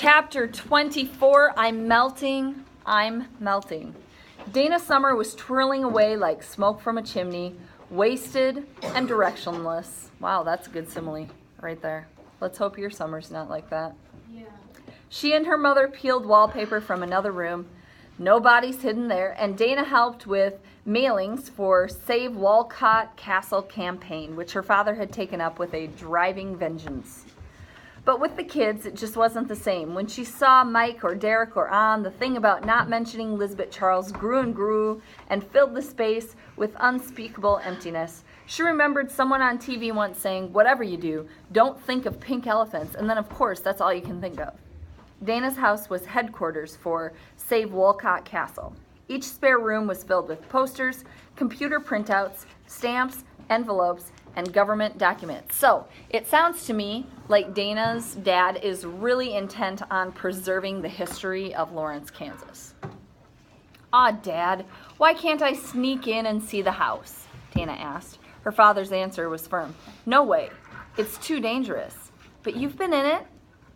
Chapter 24, I'm melting. Dana Summer was twirling away like smoke from a chimney, wasted and directionless. Wow, that's a good simile right there. Let's hope your summer's not like that. Yeah. She and her mother peeled wallpaper from another room. No bodies hidden there, and Dana helped with mailings for Save Walcott Castle campaign, which her father had taken up with a driving vengeance. But with the kids, it just wasn't the same. When she saw Mike or Derek or Ann, the thing about not mentioning Lisbeth Charles grew and filled the space with unspeakable emptiness. She remembered someone on TV once saying, "Whatever you do, don't think of pink elephants," and then of course that's all you can think of. Dana's house was headquarters for Save Walcott Castle. Each spare room was filled with posters, computer printouts, stamps, envelopes, and government documents. So it sounds to me like Dana's dad is really intent on preserving the history of Lawrence, Kansas. Dad, why can't I sneak in and see the house? Dana asked. Her father's answer was firm. No way. It's too dangerous. But you've been in it?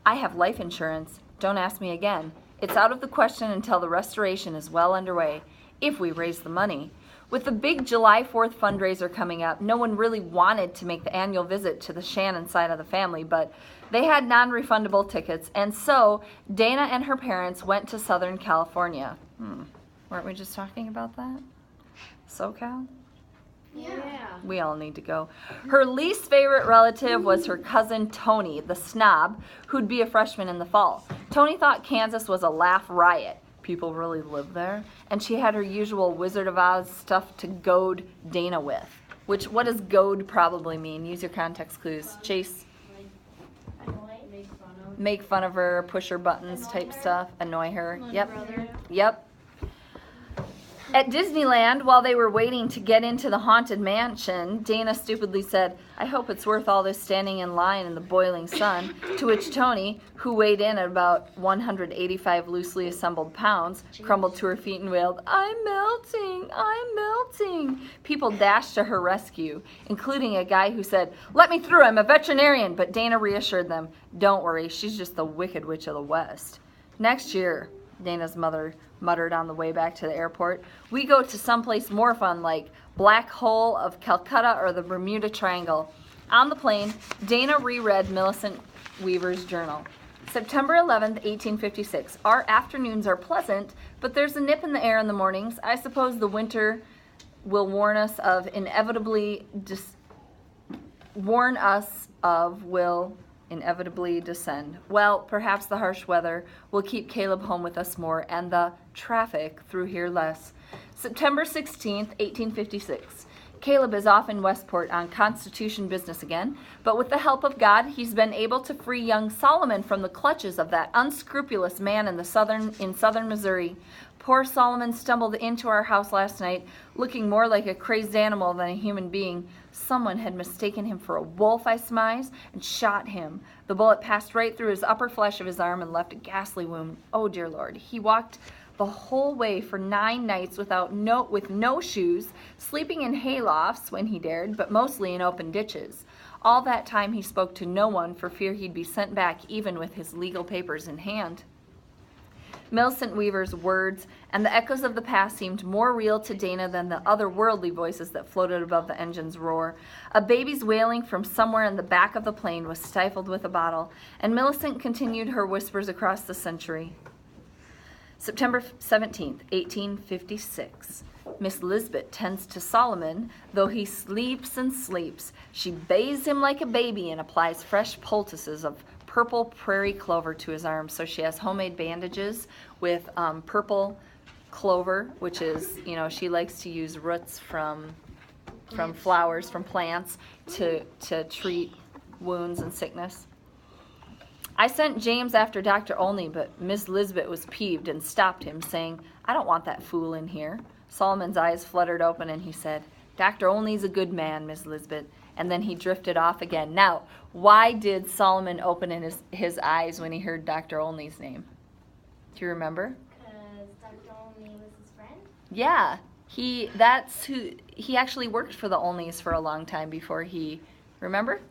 I have life insurance. Don't ask me again. It's out of the question until the restoration is well underway, if we raise the money. With the big July 4th fundraiser coming up, no one really wanted to make the annual visit to the Shannon side of the family, but they had non-refundable tickets, and so Dana and her parents went to Southern California. Weren't we just talking about that? SoCal? Yeah. We all need to go. Her least favorite relative was her cousin Tony, the snob, who'd be a freshman in the fall. Tony thought Kansas was a laugh riot. People really live there. And she had her usual Wizard of Oz stuff to goad Dana with. Which, what does goad probably mean? Use your context clues. Chase? Make fun of her, push her buttons type stuff, annoy her. Yep. At Disneyland, while they were waiting to get into the Haunted Mansion, Dana stupidly said, "I hope it's worth all this standing in line in the boiling sun," to which Tony, who weighed in at about 185 loosely assembled pounds, crumbled to her feet and wailed, I'm melting. People dashed to her rescue, including a guy who said, "Let me through, I'm a veterinarian," but Dana reassured them, "Don't worry, she's just the Wicked Witch of the West." Next year, Dana's mother muttered on the way back to the airport, "We go to someplace more fun like Black Hole of Calcutta or the Bermuda Triangle." On the plane, Dana reread Millicent Weaver's journal. September 11th, 1856. Our afternoons are pleasant, but there's a nip in the air in the mornings. I suppose the winter will warn us of inevitably descend. Well, perhaps the harsh weather will keep Caleb home with us more and the traffic through here less. September 16th, 1856. Caleb is off in Westport on Constitution business again, but with the help of God, he's been able to free young Solomon from the clutches of that unscrupulous man in southern Missouri. Poor Solomon stumbled into our house last night, looking more like a crazed animal than a human being. Someone had mistaken him for a wolf, I surmise, and shot him. The bullet passed right through his upper flesh of his arm and left a ghastly wound. Oh, dear Lord. He walked the whole way for 9 nights with no shoes, sleeping in haylofts when he dared, but mostly in open ditches. All that time he spoke to no one for fear he'd be sent back even with his legal papers in hand. Millicent Weaver's words and the echoes of the past seemed more real to Dana than the otherworldly voices that floated above the engine's roar. A baby's wailing from somewhere in the back of the plane was stifled with a bottle, and Millicent continued her whispers across the century. September 17th, 1856. Miss Lisbeth tends to Solomon, though he sleeps and sleeps. She bathes him like a baby and applies fresh poultices of purple prairie clover to his arms. So she has homemade bandages with purple clover, which is, she likes to use roots from flowers, from plants, to treat wounds and sickness. I sent James after Dr. Olney, but Miss Lisbeth was peeved and stopped him, saying, "I don't want that fool in here." Solomon's eyes fluttered open and he said, "Dr. Olney's a good man, Miss Lisbeth." And then he drifted off again. Now, why did Solomon open in his eyes when he heard Dr. Olney's name? Do you remember? Because Dr. Olney was his friend? Yeah. He actually worked for the Olneys for a long time before he, remember?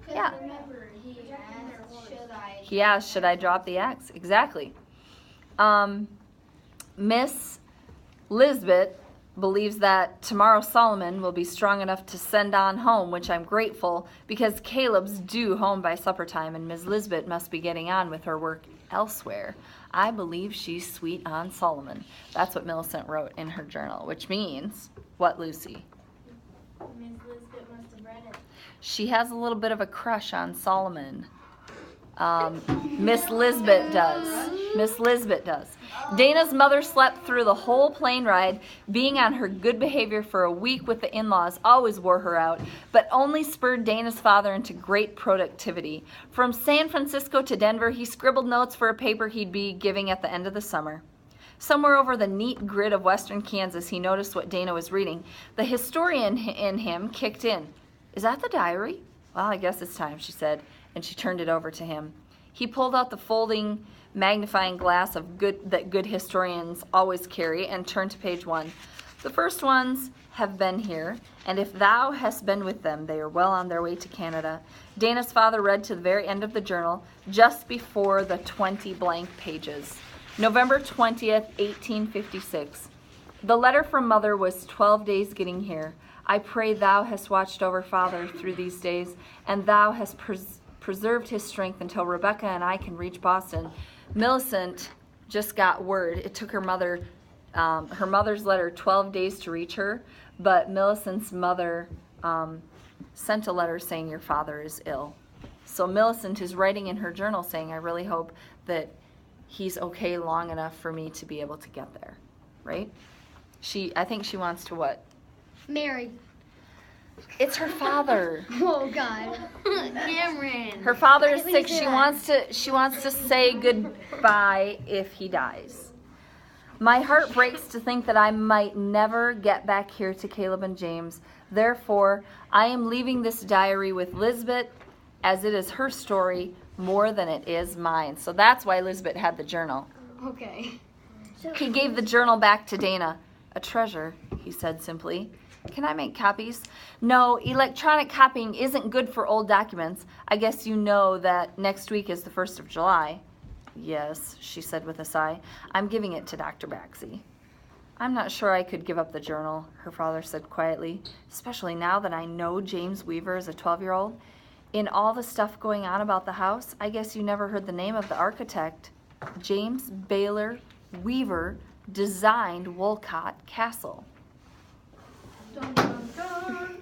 Yeah. I remember he asked, should I He asked, should I drop the axe? Exactly. Miss Lisbeth believes that tomorrow Solomon will be strong enough to send on home, which I'm grateful because Caleb's due home by supper time and Miss Lisbeth must be getting on with her work elsewhere. I believe she's sweet on Solomon. That's what Millicent wrote in her journal, which means, what, Lucy? Miss Lisbeth must have read it. She has a little bit of a crush on Solomon. Miss Lisbeth does. Miss Lisbeth does. Dana's mother slept through the whole plane ride. Being on her good behavior for a week with the in-laws always wore her out, but only spurred Dana's father into great productivity. From San Francisco to Denver, he scribbled notes for a paper he'd be giving at the end of the summer. Somewhere over the neat grid of western Kansas, he noticed what Dana was reading. The historian in him kicked in. Is that the diary? Well, I guess it's time, she said, and she turned it over to him. He pulled out the folding magnifying glass that good historians always carry and turned to page 1. The first ones have been here, and if thou hast been with them, they are well on their way to Canada. Dana's father read to the very end of the journal, just before the 20 blank pages. November 20th, 1856. The letter from mother was 12 days getting here. I pray thou hast watched over father through these days, and thou hast preserved his strength until Rebecca and I can reach Boston. Millicent just got word. It took her mother's letter 12 days to reach her, but Millicent's mother sent a letter saying your father is ill. So Millicent is writing in her journal saying, I really hope that he's okay long enough for me to be able to get there, right? I think she wants to what? Married. It's her father. Oh God. Cameron. Her father is Why sick. did you say She wants to say goodbye if he dies. My heart breaks to think that I might never get back here to Caleb and James. Therefore, I am leaving this diary with Lisbeth, as it is her story more than it is mine. So that's why Lisbeth had the journal. Okay. He gave the journal back to Dana. A treasure, he said simply. Can I make copies? No, electronic copying isn't good for old documents. I guess you know that next week is the 1st of July. Yes, she said with a sigh. I'm giving it to Dr. Baxi. I'm not sure I could give up the journal, her father said quietly, especially now that I know James Weaver is a 12-year-old. In all the stuff going on about the house, I guess you never heard the name of the architect. James Baylor Weaver designed Wolcott Castle. Dun, dun, dun.